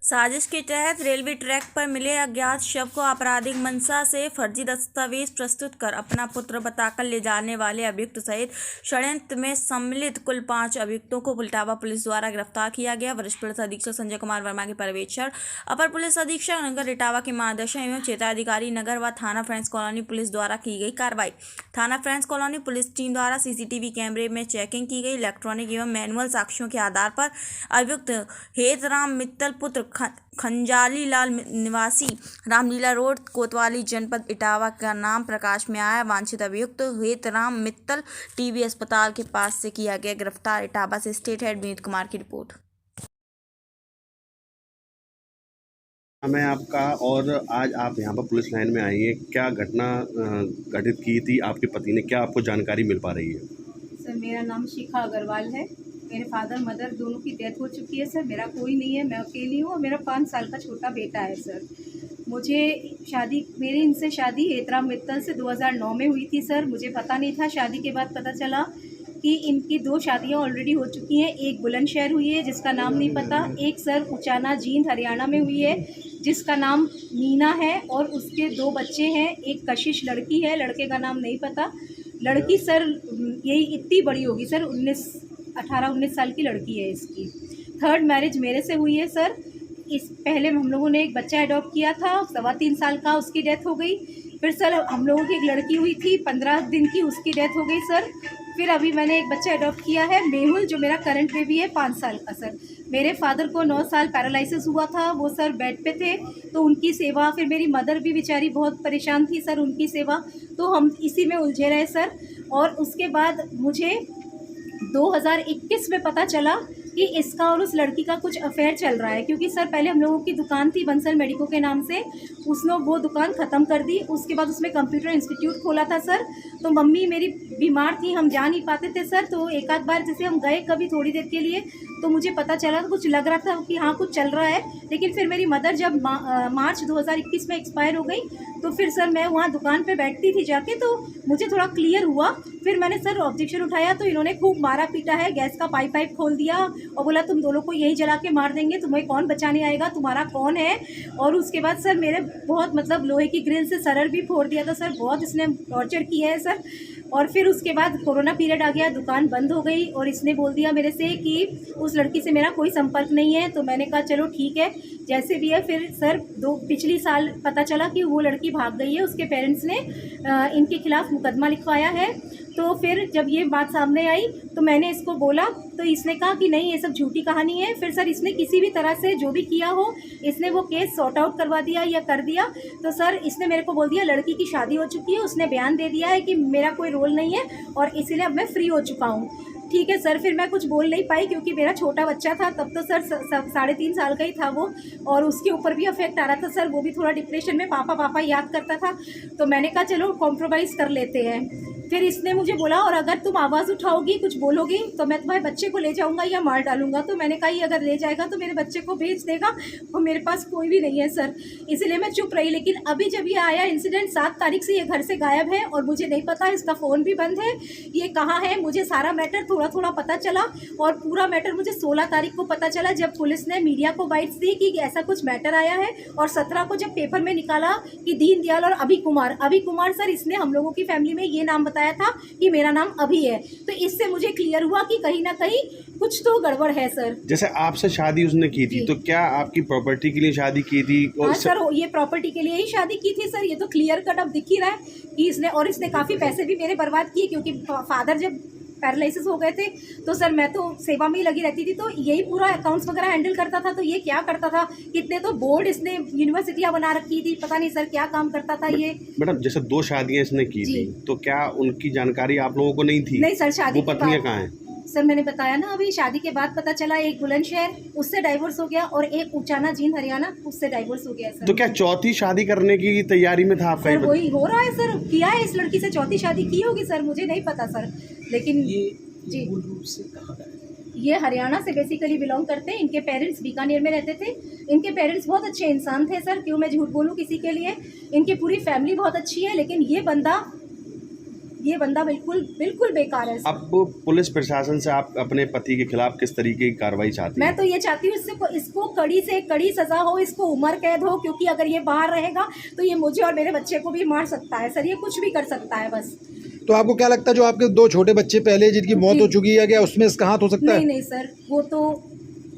साजिश के तहत रेलवे ट्रैक पर मिले अज्ञात शव को आपराधिक मंशा से फर्जी दस्तावेज प्रस्तुत कर अपना पुत्र बताकर ले जाने वाले अभियुक्त सहित षड्यंत्र में सम्मिलित कुल 5 अभियुक्तों को इटावा पुलिस द्वारा गिरफ्तार किया गया। वरिष्ठ पुलिस अधीक्षक संजय कुमार वर्मा के पर्यवेक्षण, अपर पुलिस अधीक्षक नगर इटावा के मार्गदर्शन एवं क्षेत्राधिकारी नगर व थाना फ्रेंड्स कॉलोनी पुलिस द्वारा की गई कार्रवाई। थाना फ्रेंड्स कॉलोनी पुलिस टीम द्वारा सीसीटीवी कैमरे में चेकिंग की गई। इलेक्ट्रॉनिक एवं मैनुअल साक्ष्यों के आधार पर अभियुक्त हेतराम मित्तल पुत्र खंजाली लाल निवासी रामलीला रोड कोतवाली जनपद इटावा का नाम प्रकाश में आया। वांछित अभियुक्त हेतराम मित्तल टीबी अस्पताल के पास से किया गया गिरफ्तार। इटावा से स्टेट हेड विनीत कुमार की रिपोर्ट। मैं आपका और आज आप यहाँ पर पुलिस लाइन में आई है, क्या घटना घटित की थी आपके पति ने, क्या आपको जानकारी मिल पा रही है? सर मेरा नाम शिखा अग्रवाल है। मेरे फादर मदर दोनों की डेथ हो चुकी है सर। मेरा कोई नहीं है, मैं अकेली हूँ और मेरा 5 साल का छोटा बेटा है सर। मेरी इनसे शादी हेतराम मित्तल से 2009 में हुई थी सर। मुझे पता नहीं था, शादी के बाद पता चला कि इनकी 2 शादियाँ ऑलरेडी हो चुकी हैं। एक बुलंदशहर हुई है जिसका नाम नहीं पता, एक सर उचाना जींद हरियाणा में हुई है जिसका नाम मीना है और उसके 2 बच्चे हैं। एक कशिश लड़की है, लड़के का नाम नहीं पता। लड़की सर यही इतनी बड़ी होगी सर, 18-19 साल की लड़की है इसकी। 3rd मैरिज मेरे से हुई है सर। इस पहले हम लोगों ने एक बच्चा अडॉप्ट किया था, 3.25 साल का, उसकी डेथ हो गई। फिर सर हम लोगों की एक लड़की हुई थी 15 दिन की, उसकी डेथ हो गई सर। फिर अभी मैंने एक बच्चा अडॉप्ट किया है मेहुल, जो मेरा करंट बेबी है 5 साल का सर। मेरे फादर को 9 साल पैरालिसिस हुआ था, वो सर बेड पे थे, तो उनकी सेवा। फिर मेरी मदर भी बेचारी बहुत परेशान थी सर, उनकी सेवा। तो हम इसी में उलझे रहे सर। और उसके बाद मुझे 2021 में पता चला कि इसका और उस लड़की का कुछ अफेयर चल रहा है, क्योंकि सर पहले हम लोगों की दुकान थी बंसल मेडिको के नाम से, उसने वो दुकान ख़त्म कर दी। उसके बाद उसमें कंप्यूटर इंस्टीट्यूट खोला था सर। तो मम्मी मेरी बीमार थी, हम जा नहीं पाते थे सर। तो एक आध बार जैसे हम गए कभी थोड़ी देर के लिए, तो मुझे पता चला, तो कुछ लग रहा था कि हाँ कुछ चल रहा है। लेकिन फिर मेरी मदर जब मार्च 2021 में एक्सपायर हो गई, तो फिर सर मैं वहाँ दुकान पे बैठती थी जाके, तो मुझे थोड़ा क्लियर हुआ। फिर मैंने सर ऑब्जेक्शन उठाया, तो इन्होंने खूब मारा पीटा है, गैस का पाइप खोल दिया और बोला तुम दोनों को यही जला के मार देंगे, तुम्हें कौन बचाने आएगा, तुम्हारा कौन है। और उसके बाद सर मेरे बहुत मतलब लोहे की ग्रिल से सरर भी फोड़ दिया था सर, बहुत इसने टॉर्चर किया है सर। और फिर उसके बाद कोरोना पीरियड आ गया, दुकान बंद हो गई और इसने बोल दिया मेरे से कि उस लड़की से मेरा कोई संपर्क नहीं है। तो मैंने कहा चलो ठीक है, जैसे भी है। फिर सर पिछली साल पता चला कि वो लड़की भाग गई है, उसके पेरेंट्स ने इनके खिलाफ मुकदमा लिखवाया है। तो फिर जब ये बात सामने आई तो मैंने इसको बोला, तो इसने कहा कि नहीं ये सब झूठी कहानी है। फिर सर इसने किसी भी तरह से जो भी किया हो, इसने वो केस सॉर्ट आउट करवा दिया या कर दिया। तो सर इसने मेरे को बोल दिया लड़की की शादी हो चुकी है, उसने बयान दे दिया है कि मेरा कोई रोल नहीं है और इसीलिए अब मैं फ्री हो चुका हूँ। ठीक है सर। फिर मैं कुछ बोल नहीं पाई क्योंकि मेरा छोटा बच्चा था तब, तो सर 3.5 साल का ही था वो, और उसके ऊपर भी अफेक्ट आ रहा था सर। वो भी थोड़ा डिप्रेशन में पापा पापा याद करता था। तो मैंने कहा चलो कॉम्प्रोमाइज़ कर लेते हैं। फिर इसने मुझे बोला और अगर तुम आवाज़ उठाओगी कुछ बोलोगी तो मैं तुम्हारे बच्चे को ले जाऊंगा या मार डालूंगा। तो मैंने कहा ये अगर ले जाएगा तो मेरे बच्चे को भेज देगा, और मेरे पास कोई भी नहीं है सर, इसलिए मैं चुप रही। लेकिन अभी जब ये आया इंसिडेंट, 7 तारीख से ये घर से गायब है और मुझे नहीं पता, इसका फ़ोन भी बंद है, ये कहाँ है। मुझे सारा मैटर थोड़ा थोड़ा पता चला और पूरा मैटर मुझे 16 तारीख को पता चला जब पुलिस ने मीडिया को बाइट्स दी कि ऐसा कुछ मैटर आया है। और 17 को जब पेपर में निकाला कि दीनदयाल और अभी कुमार सर, इसने हम लोगों की फैमिली में ये नाम बताया था कि मेरा नाम अभी है। तो इससे मुझे क्लियर हुआ कि कहीं ना कहीं कुछ तो गड़बड़ है सर। जैसे आपसे शादी उसने की थी, तो क्या आपकी प्रॉपर्टी के लिए शादी की थी? हाँ सर, ये प्रॉपर्टी के लिए ही शादी की थी सर। ये तो क्लियर कट अब दिख ही रहा है कि इसने काफ़ी पैसे भी मेरे बर्बाद किए, क्योंकि फादर जब पैरालिसिस हो गए थे तो सर मैं तो सेवा में ही लगी रहती थी, तो यही पूरा अकाउंट्स वगैरह हैंडल करता था। तो ये क्या करता था, कितने तो बोर्ड इसने यूनिवर्सिटियां बना रखी थी, पता नहीं सर क्या काम करता था ये। मैडम जैसे 2 शादियां इसने की थी, तो क्या उनकी जानकारी आप लोगों को नहीं थी? नहीं सर, शादी वो पत्नियां कहाँ हैं? सर मैंने बताया ना, अभी शादी के बाद पता चला, एक बुलंदशहर उससे डाइवोर्स हो गया और एक उचाना जींद हरियाणा उससे डाइवोर्स हो गया सर। तो क्या चौथी शादी करने की तैयारी में था आपका? सर वही हो रहा है सर, किया है इस लड़की से, चौथी शादी की होगी सर, मुझे नहीं पता सर। लेकिन ये मूल रूप से कहाँ का है? ये हरियाणा से बेसिकली बिलोंग करते हैं। इनके पेरेंट्स बीकानेर में रहते थे। इनके पेरेंट्स बहुत अच्छे इंसान थे सर, क्यों मैं झूठ बोलूँ किसी के लिए। इनकी पूरी फैमिली बहुत अच्छी है, लेकिन ये बंदा ये बंदा बिल्कुल बिल्कुल बेकार है। अब पुलिस प्रशासन से आप अपने पति के खिलाफ किस तरीके की कार्रवाई चाहती मैं हैं? तो ये चाहती हूँ इसको कड़ी से कड़ी सजा हो, इसको उम्र कैद हो, क्योंकि अगर ये बाहर रहेगा तो ये मुझे और मेरे बच्चे को भी मार सकता है सर, ये कुछ भी कर सकता है बस। तो आपको क्या लगता है जो आपके 2 छोटे बच्चे पहले जिनकी मौत हो चुकी है, क्या उसमें इसका हाथ हो सकता है? नहीं सर, वो तो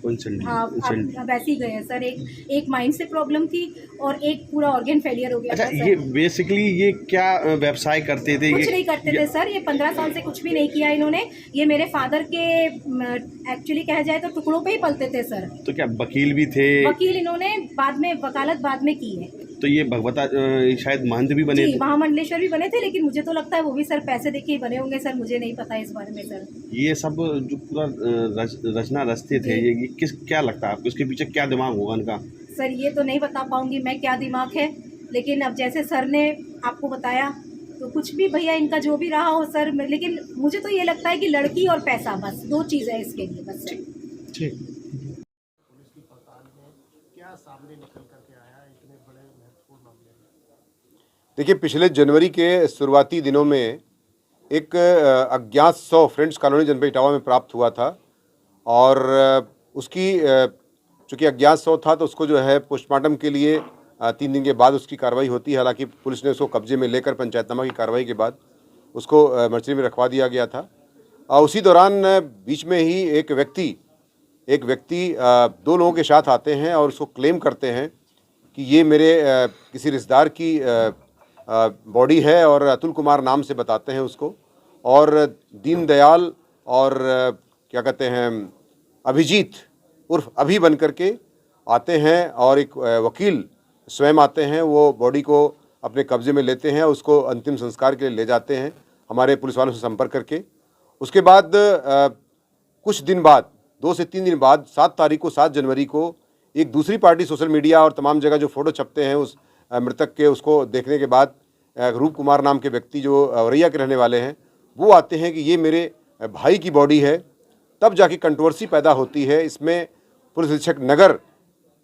हाँ अब वैसे ही गए हैं सर। एक माइंड से प्रॉब्लम थी और एक पूरा ऑर्गन फेलियर हो गया अच्छा, था सर। ये बेसिकली ये क्या व्यवसाय करते थे? कुछ नहीं करते थे सर, ये 15 साल से कुछ भी नहीं किया इन्होंने। ये मेरे फादर के एक्चुअली कहा जाए तो टुकड़ों पे ही पलते थे सर। तो क्या वकील भी थे? वकील इन्होंने बाद में वकालत बाद में की है। तो ये भगवता शायद महंत भी बने जी, थे? महामंडलेश्वर भी बने थे, लेकिन मुझे तो लगता है वो भी सर पैसे देके ही बने होंगे सर, मुझे नहीं पता इस बारे में सर। ये सब जो पूरा रचना रचते थे, ये क्या लगता है आपको, इसके पीछे क्या दिमाग होगा इनका? सर ये तो नहीं बता पाऊंगी मैं क्या दिमाग है, लेकिन अब जैसे सर ने आपको बताया तो कुछ भी भैया इनका जो भी रहा हो सर, लेकिन मुझे तो ये लगता है कि लड़की और पैसा, बस 2 चीज़ है इसके लिए बस। ठीक। देखिए, पिछले जनवरी के शुरुआती दिनों में एक अज्ञात शव फ्रेंड्स कॉलोनी जनपद इटावा में प्राप्त हुआ था और उसकी चूँकि अज्ञात शव था तो उसको जो है पोस्टमार्टम के लिए 3 दिन के बाद उसकी कार्रवाई होती है। हालांकि पुलिस ने उसको कब्जे में लेकर पंचायतनामा की कार्रवाई के बाद उसको मर्चरी में रखवा दिया गया था। उसी दौरान बीच में ही एक व्यक्ति 2 लोगों के साथ आते हैं और उसको क्लेम करते हैं कि ये मेरे किसी रिश्तेदार की बॉडी है और अतुल कुमार नाम से बताते हैं उसको, और दीनदयाल और क्या कहते हैं अभिजीत उर्फ अभी बन करके आते हैं और एक वकील स्वयं आते हैं, वो बॉडी को अपने कब्जे में लेते हैं, उसको अंतिम संस्कार के लिए ले जाते हैं हमारे पुलिस वालों से संपर्क करके। उसके बाद कुछ दिन बाद 2 से 3 दिन बाद 7 जनवरी को एक दूसरी पार्टी सोशल मीडिया और तमाम जगह जो फ़ोटो छपते हैं उस मृतक के, उसको देखने के बाद रूप कुमार नाम के व्यक्ति जो औरैया के रहने वाले हैं वो आते हैं कि ये मेरे भाई की बॉडी है। तब जाके कंट्रोवर्सी पैदा होती है। इसमें पुलिस अधीक्षक नगर,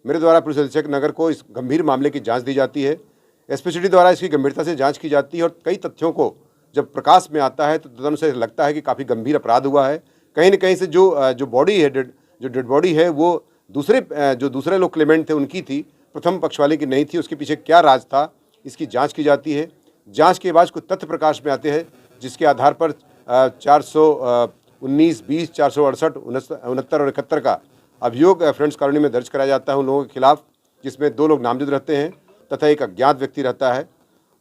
मेरे द्वारा पुलिस अधीक्षक नगर को इस गंभीर मामले की जांच दी जाती है। एसपीसीडी द्वारा इसकी गंभीरता से जांच की जाती है और कई तथ्यों को जब प्रकाश में आता है तो तदनुसार लगता है कि काफ़ी गंभीर अपराध हुआ है। कहीं न कहीं से जो बॉडी है, जो डेड बॉडी है, वो दूसरे लोग क्लेमेंट थे उनकी थी, प्रथम पक्ष वाले की नहीं थी। उसके पीछे क्या राज था, इसकी जांच की जाती है। जांच के बाद कुछ तथ्य प्रकाश में आते हैं जिसके आधार पर 419, 20, 468, 69 और 71 का अभियोग फ्रेंड्स कॉलोनी में दर्ज कराया जाता है उन लोगों के खिलाफ, जिसमें 2 लोग नामजद रहते हैं तथा एक अज्ञात व्यक्ति रहता है।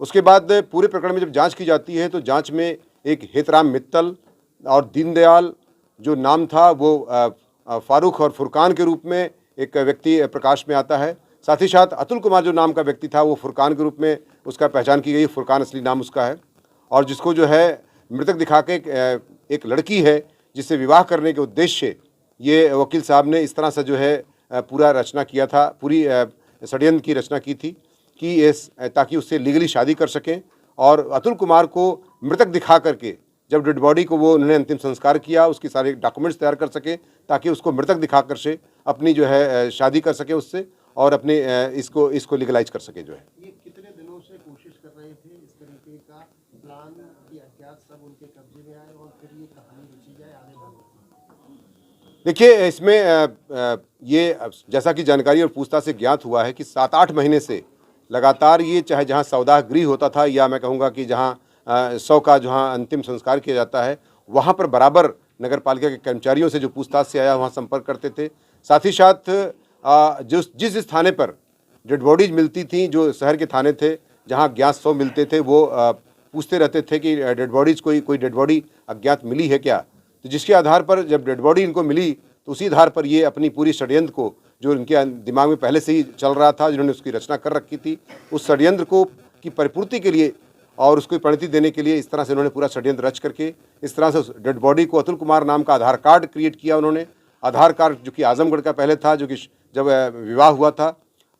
उसके बाद पूरे प्रकरण में जब जांच की जाती है तो जांच में एक हेतराम मित्तल और दीनदयाल जो नाम था वो फारूक और फुरकान के रूप में एक व्यक्ति प्रकाश में आता है। साथ ही साथ अतुल कुमार जो नाम का व्यक्ति था वो फुरकान के रूप में उसका पहचान की गई, फुरकान असली नाम उसका है, और जिसको जो है मृतक दिखा के एक लड़की है जिससे विवाह करने के उद्देश्य से ये वकील साहब ने इस तरह से जो है पूरा रचना किया था, पूरी षड्यंत्र की रचना की थी कि ताकि उससे लीगली शादी कर सकें और अतुल कुमार को मृतक दिखा करके जब डेड बॉडी को वो उन्होंने अंतिम संस्कार किया उसकी सारे डॉक्यूमेंट्स तैयार कर सके ताकि उसको मृतक दिखा कर से अपनी जो है शादी कर सके उससे और अपने इसको लीगलाइज कर सके जो है। ये कितने दिनों से कोशिश कर रहे थे इस तरीके का प्लान कि अज्ञात सब उनके कब्जे में आए और फिर ये कहानी रची जाए आगे बढ़े? देखिए, इसमें ये जैसा कि जानकारी और पूछताछ से ज्ञात हुआ है कि 7-8 महीने से लगातार ये चाहे जहाँ सौदाह गृह होता था या मैं कहूँगा कि जहाँ शव का जहाँ अंतिम संस्कार किया जाता है वहाँ पर बराबर नगर पालिका के कर्मचारियों से जो पूछताछ से आया वहाँ संपर्क करते थे। साथ ही साथ जिस थाने पर डेड बॉडीज मिलती थी, जो शहर के थाने थे जहाँ अज्ञात शव मिलते थे, वो पूछते रहते थे कि डेड बॉडीज कोई डेड बॉडी अज्ञात मिली है क्या। तो जिसके आधार पर जब डेड बॉडी इनको मिली तो उसी आधार पर ये अपनी पूरी षड्यंत्र को जो इनके दिमाग में पहले से ही चल रहा था, जिन्होंने उसकी रचना कर रखी थी, उस षड्यंत्र को की परिपूर्ति के लिए और उसको परिणति देने के लिए इस तरह से उन्होंने पूरा षड्यंत्र रच करके इस तरह से डेड बॉडी को अतुल कुमार नाम का आधार कार्ड क्रिएट किया उन्होंने। आधार कार्ड जो कि आजमगढ़ का पहले था, जो कि जब विवाह हुआ था,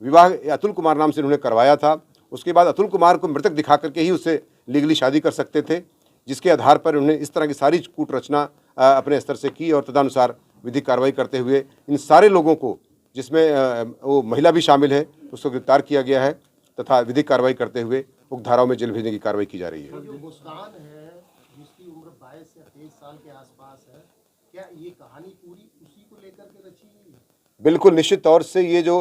विवाह अतुल कुमार नाम से उन्होंने करवाया था। उसके बाद अतुल कुमार को मृतक दिखा करके ही उससे लीगली शादी कर सकते थे, जिसके आधार पर उन्होंने इस तरह की सारी कूट रचना अपने स्तर से की और तदनुसार विधिक कार्रवाई करते हुए इन सारे लोगों को, जिसमें वो महिला भी शामिल है, उसको गिरफ्तार किया गया है तथा विधिक कार्रवाई करते हुए उक्त धाराओं में जेल भेजने की कार्रवाई की जा रही है। जो मुस्कान है जिसकी उम्र 22 या 23 साल के आसपास है, क्या ये कहानी पूरी उसी को लेकर के रची गई है? बिल्कुल निश्चित तौर से ये जो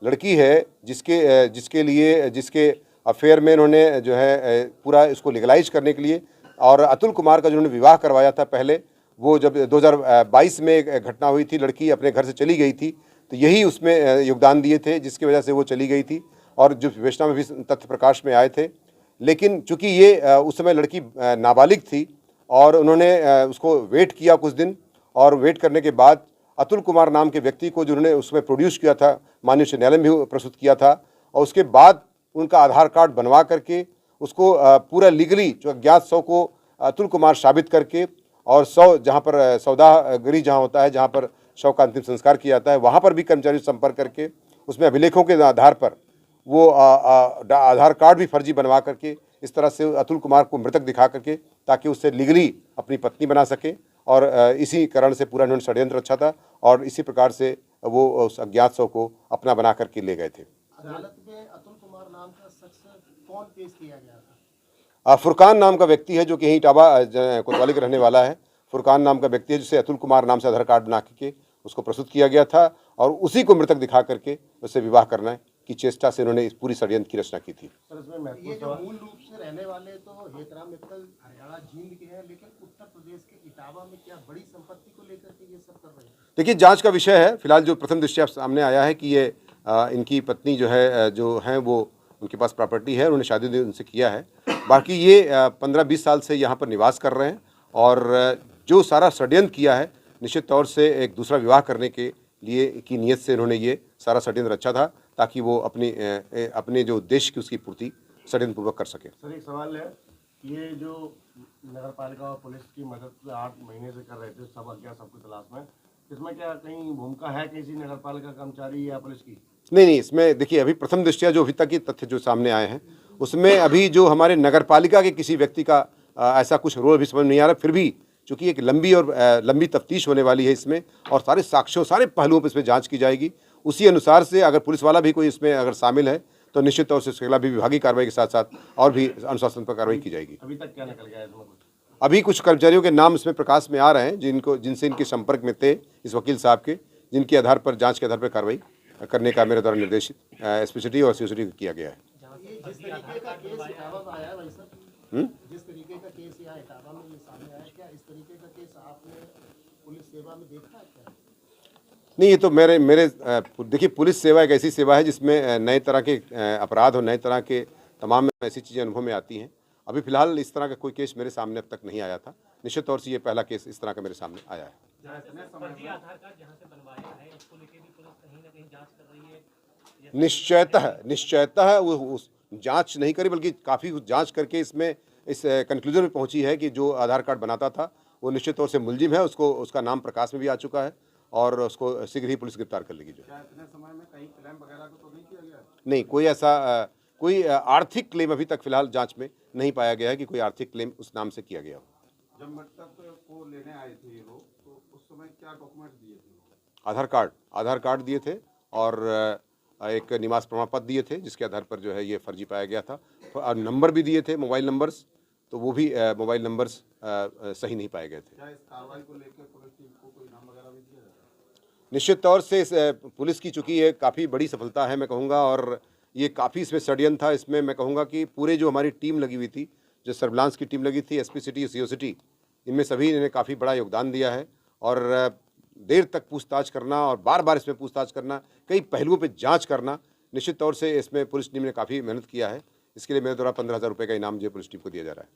लड़की है जिसके अफेयर में इन्होंने जो है पूरा इसको लीगलाइज करने के लिए और अतुल कुमार का जो उन्होंने विवाह करवाया था पहले, वो जब 2022 में एक घटना हुई थी, लड़की अपने घर से चली गई थी, तो यही उसमें योगदान दिए थे जिसकी वजह से वो चली गई थी और जो विवेचना में भी तथ्य प्रकाश में आए थे। लेकिन चूंकि ये उस समय लड़की नाबालिग थी और उन्होंने उसको वेट किया कुछ दिन, और वेट करने के बाद अतुल कुमार नाम के व्यक्ति को जो उन्होंने उसमें प्रोड्यूस किया था, माननीय उच्च न्यायालय में भी प्रस्तुत किया था, और उसके बाद उनका आधार कार्ड बनवा करके उसको पूरा लीगली जो अज्ञात शव को अतुल कुमार साबित करके, और शव जहाँ पर सौदागरी जहाँ होता है, जहाँ पर शव का अंतिम संस्कार किया जाता है, वहाँ पर भी कर्मचारी संपर्क करके उसमें अभिलेखों के आधार पर वो आधार कार्ड भी फर्जी बनवा करके इस तरह से अतुल कुमार को मृतक दिखा करके ताकि उससे लीगली अपनी पत्नी बना सके, और इसी कारण से पूरा इन्होंने षड्यंत्र रचा था और इसी प्रकार से वो उस अज्ञात शव को अपना बना करके ले गए थे। अदालत में अतुल कुमार नाम का शख्स कौन पेश किया गया था? फुरकान नाम का व्यक्ति है जो कि यहीं इटावा कोतवाली का रहने वाला है। फुरकान नाम का व्यक्ति है जिसे अतुल कुमार नाम से आधार कार्ड बना के उसको प्रस्तुत किया गया था और उसी को मृतक दिखा करके उससे विवाह करना की चेष्टा से उन्होंने इस पूरी षड्यंत्र की रचना की थी। ये जो मूल रूप से रहने वाले तो हेतराम मित्तल हरियाणा जींद के हैं, लेकिन उत्तर प्रदेश के इटावा में क्या बड़ी संपत्ति को लेकर के ये सब कर रहे हैं? देखिए, जांच का विषय है। फिलहाल जो प्रथम दृष्टया सामने आया है कि ये इनकी पत्नी जो है वो उनके पास प्रॉपर्टी है, उन्होंने शादी उनसे किया है। बाकी ये 15-20 साल से यहाँ पर निवास कर रहे हैं और जो सारा षड्यंत्र किया है निश्चित तौर से एक दूसरा विवाह करने के लिए की नीयत से इन्होंने ये सारा षड्यंत्र रचा था ताकि वो अपने जो उद्देश्य की उसकी पूर्ति षड्यंत्र पूर्वक कर सके। सर, एक सवाल है, ये जो नगर पालिका और पुलिस की मदद से 8 महीने से कर रहे थे सब अज्ञात सबकी तलाश में, इसमें क्या कहीं भूमिका है किसी नगर पालिका कर्मचारी या पुलिस की? नहीं, इसमें देखिए अभी प्रथम दृष्टया जो अभी तक के तथ्य जो सामने आए हैं उसमें अभी जो हमारे नगर पालिका के किसी व्यक्ति का ऐसा कुछ रोल अभी समझ नहीं आ रहा। फिर भी चूंकि एक लंबी तफ्तीश होने वाली है इसमें और सारे साक्ष्यों सारे पहलुओं पर इसमें जांच की जाएगी, उसी अनुसार से अगर पुलिस वाला भी कोई इसमें अगर शामिल है तो निश्चित तौर से उसके खिलाफ भी विभागीय कार्रवाई के साथ साथ और भी अनुशासन पर कार्रवाई की जाएगी। अभी तक क्या निकल गया है इसमें? अभी कुछ कर्मचारियों के नाम इसमें प्रकाश में आ रहे हैं जिनसे इनके संपर्क में थे इस वकील साहब के, जिनके आधार पर जांच के आधार पर कार्रवाई करने का मेरे द्वारा निर्देशित एसपीसीटी और सीओसीटी किया गया है। जिस तरीके का केस इटावा में आया है भाई साहब, जिस तरीके का केस यहाँ इटावा में ये सामने आया, क्या इस तरीके का केस आपने पुलिस सेवा में देखा है क्या? नहीं, ये तो मेरे देखिए, पुलिस सेवा एक ऐसी सेवा है जिसमें नए तरह के अपराध और नए तरह के तमाम ऐसी चीज़ें अनुभव में आती हैं। अभी फिलहाल इस तरह का कोई केस मेरे सामने अब तक नहीं आया था। निश्चित तौर से ये पहला केस इस तरह का मेरे सामने आया है। निश्चयतः वो जांच नहीं करी बल्कि काफ़ी जांच करके इसमें इस कंक्लूजन में पहुंची है कि जो आधार कार्ड बनाता था वो निश्चित तौर से मुलजिम है, उसका नाम प्रकाश में भी आ चुका है और उसको शीघ्र ही पुलिस गिरफ्तार कर लेगी। जो इतने समय में कहीं क्लेम वगैरह को तो नहीं किया गया? नहीं, कोई आर्थिक क्लेम अभी तक फिलहाल जांच में नहीं पाया गया है कि कोई आर्थिक क्लेम उस नाम से किया गया हो। जब मृतक को लेने आए थे ये लोग, तो उस समय क्या डॉक्यूमेंट्स दिए थे? आधार कार्ड दिए थे और एक निवास प्रमाण पत्र दिए थे जिसके आधार पर जो है ये फर्जी पाया गया था, और नंबर भी दिए थे, मोबाइल नंबर्स, तो वो भी मोबाइल नंबर्स सही नहीं पाए गए थे। क्या इस कार्रवाई को लेकर पुलिस टीम को कोई नाम वगैरह भी दिया जाएगा? निश्चित तौर से इस पुलिस की चूँकि ये काफ़ी बड़ी सफलता है मैं कहूँगा, और ये काफ़ी इसमें षड्यंत्र था। इसमें मैं कहूँगा कि पूरे जो हमारी टीम लगी हुई थी, जो सर्विलांस की टीम लगी थी, एसपीसीटी, सीओसीटी, इनमें सभी ने काफ़ी बड़ा योगदान दिया है और देर तक पूछताछ करना और बार बार इसमें पूछताछ करना, कई पहलुओं पे जांच करना, निश्चित तौर से इसमें पुलिस टीम ने काफ़ी मेहनत किया है। इसके लिए मेरे द्वारा 15,000 रुपये का इनाम जो पुलिस टीम को दिया जा रहा है।